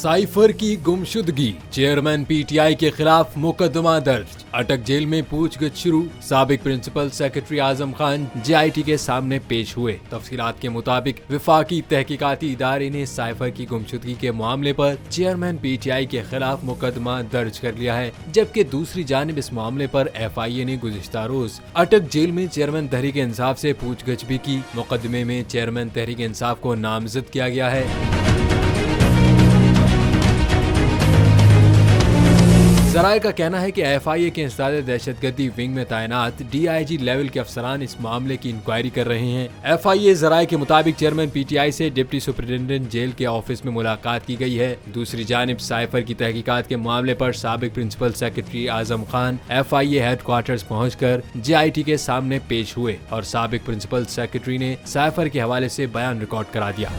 Cipher की गुमशुदगी, chairman PTI के खिलाफ मुकदमा दर्ज, अटक जेल में पूछगछ शुरू। साबिक principal secretary Azam Khan JIT के सामने पेश हुए। तफसीलात के मुताबिक विफाकी तहकीकाती इदारे ने साइफर की गुमशुदगी के मामले पर चेयरमैन पीटीआई के खिलाफ मुकदमा दर्ज कर लिया है, जबकि दूसरी जानिब इस मामले पर एफआईए ने गुज़िश्ता रोज अटक जेल में चेयरमैन तहरीक इंसाफ से पूछगछ भी की। मुकदमे में चेयरमैन तहरीक इंसाफ को नामजद किया गया है। ज़राए का कहना है कि एफआईए के इंसदाद दहशतगर्दी विंग में तैनात डीआईजी लेवल के अफसरान इस मामले की इंक्वायरी कर रहे हैं। एफआईए ज़राए के मुताबिक चेयरमैन पीटीआई से डिप्टी सुपरिटेंडेंट जेल के ऑफिस में मुलाकात की गई है। दूसरी जानिब साइफर की तहकीकात के मामले पर साबिक principal secretary Azam Khan FIA headquarters पहुंचकर जेआईटी के सामने पेश हुए और साबिक प्रिंसिपल सेक्रेटरी ने साइफर के हवाले से बयान रिकॉर्ड करा दिया।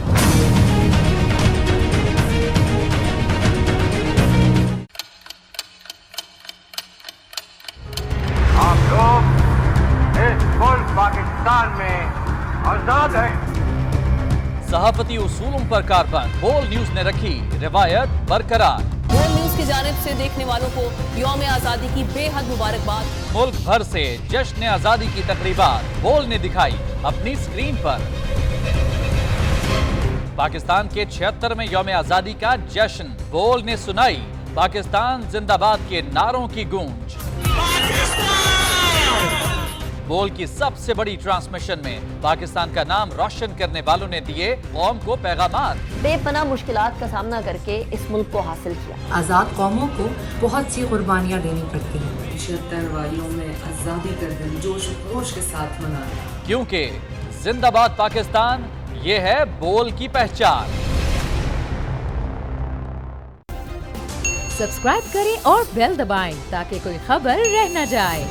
पाकिस्तान में आजाद है। सहाफती उसूलों पर कारबंद, बोल न्यूज ने रखी रिवायत बरकरार। बोल न्यूज की जानिब से देखने वालों को यौम आजादी की बेहद मुबारकबाद। मुल्क भर से जश्न आजादी की तकरीबात बोल ने दिखाई अपनी स्क्रीन पर। पाकिस्तान के 76वें यौम आजादी का जश्न बोल ने सुनाई पाकिस्तान जिंदाबाद के नारों की गूंज। बोल की सबसे बड़ी ट्रांसमिशन में पाकिस्तान का नाम रोशन करने वालों ने दिए कौम को पैगाम। बेपनाह मुश्किलात का सामना करके इस मुल्क को हासिल किया। आजाद कौमों को बहुत सी कुर्बानियां देनी पड़ती हैं। 76 वालियों में आजादी का दिन जोश खरोश के साथ मनाया, क्योंकि जिंदाबाद पाकिस्तान ये है बोल की पहचान। सब्सक्राइब करें और बेल दबाएं ताकि कोई खबर रह न जाए।